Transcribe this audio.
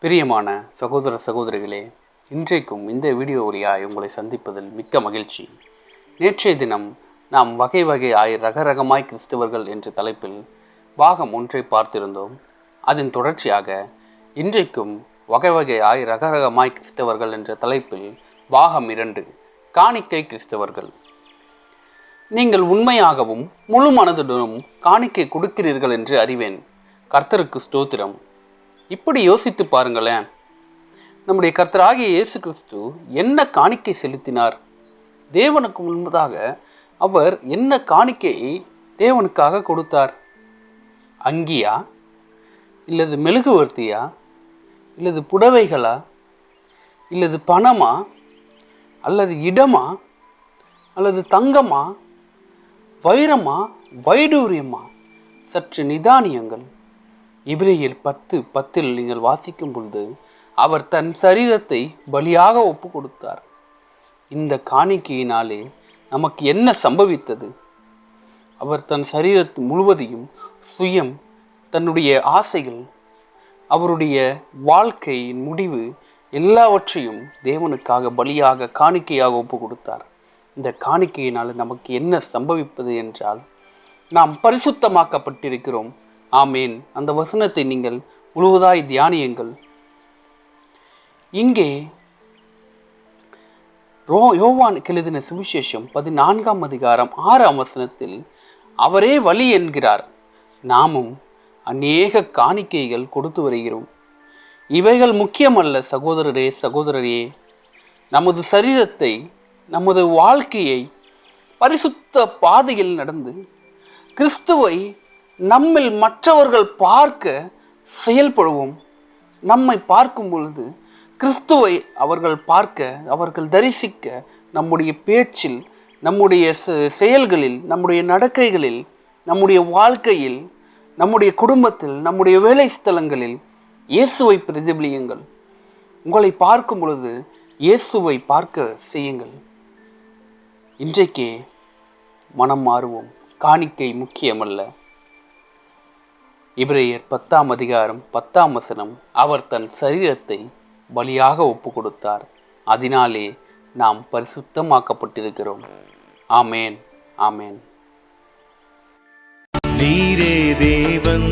பிரியமான சகோதர சகோதரிகளே, இன்றைக்கும் இந்த வீடியோ வழியாய் உங்களை சந்திப்பதில் மிக்க மகிழ்ச்சி. நேற்றைய தினம் நாம் வகை வகையாய் ரகரகமாய் கிறிஸ்தவர்கள் என்ற தலைப்பில் பாகம் 1 பார்த்திருந்தோம். அதன் தொடர்ச்சியாக இன்றைக்கும் வகை வகையாய் ரகரகமாய் கிறிஸ்தவர்கள் என்ற தலைப்பில் பாகம் 2 காணிக்கை கிறிஸ்தவர்கள். நீங்கள் உண்மையாகவும் முழு மனதுடனும் காணிக்கை கொடுக்கிறீர்கள் என்று அறிவேன். கர்த்தருக்கு ஸ்தோத்திரம். இப்படி யோசித்து பாருங்களேன். நம்முடைய கர்த்தராகிய இயேசு கிறிஸ்து என்ன காணிக்கை செலுத்தினார்? தேவனுக்கு முன்பதாக அவர் என்ன காணிக்கையை தேவனுக்காக கொடுத்தார்? அங்கியா, இல்லது மெழுகுவர்த்தியா, இல்லது புடவைகளா, இல்லது பணமா, அல்லது இடமா, அல்லது தங்கமா, வைரமா, வைடூரியமா? சற்று நிதானியங்கள். எபிரேயர் 10:10 நீங்கள் வாசிக்கும் பொழுது அவர் தன் சரீரத்தை பலியாக ஒப்பு கொடுத்தார். இந்த காணிக்கையினாலே நமக்கு என்ன சம்பவித்தது? அவர் தன் சரீரத்தை முழுவதையும் சுயம், தன்னுடைய ஆசைகள், அவருடைய வாழ்க்கையின் முடிவு எல்லாவற்றையும் தேவனுக்காக பலியாக காணிக்கையாக ஒப்பு கொடுத்தார். இந்த காணிக்கையினால் நமக்கு என்ன சம்பவிப்பது என்றால், நாம் பரிசுத்தமாக்கப்பட்டிருக்கிறோம். ஆமேன். அந்த வசனத்தை நீங்கள் முழுவதாய் தியானியுங்கள். இங்கே யோவான் எழுதின சுவிசேஷம் 14ஆம் அதிகாரம் 6ஆம் வசனத்தில் அவரே வழி என்கிறார். நாமும் அநேக காணிக்கைகள் கொடுத்து வருகிறோம். இவைகள் முக்கியமல்ல சகோதரரே, சகோதரரே. நமது சரீரத்தை, நமது வாழ்க்கையை பரிசுத்த பாதையில் நடந்து கிறிஸ்துவை நம்மில் மற்றவர்கள் பார்க்க செயல்படுவோம். நம்மை பார்க்கும் பொழுது கிறிஸ்துவை அவர்கள் பார்க்க, அவர்கள் தரிசிக்க, நம்முடைய பேச்சில், நம்முடைய செயல்களில், நம்முடைய நடக்கைகளில், நம்முடைய வாழ்க்கையில், நம்முடைய குடும்பத்தில், நம்முடைய வேலை ஸ்தலங்களில் இயேசுவை பிரதிபலியுங்கள். உங்களை பார்க்கும் பொழுது இயேசுவை பார்க்க செய்யுங்கள். இன்றைக்கே மனம் மாறுவோம். காணிக்கை முக்கியமல்ல. எபிரேயர் 10ஆம் அதிகாரம் 10ஆம் வசனம், அவர் தன் சரீரத்தை பலியாக ஒப்பு கொடுத்தார். அதனாலே நாம் பரிசுத்தமாக்கப்பட்டிருக்கிறோம். ஆமேன், ஆமேன். நீரே தேவன்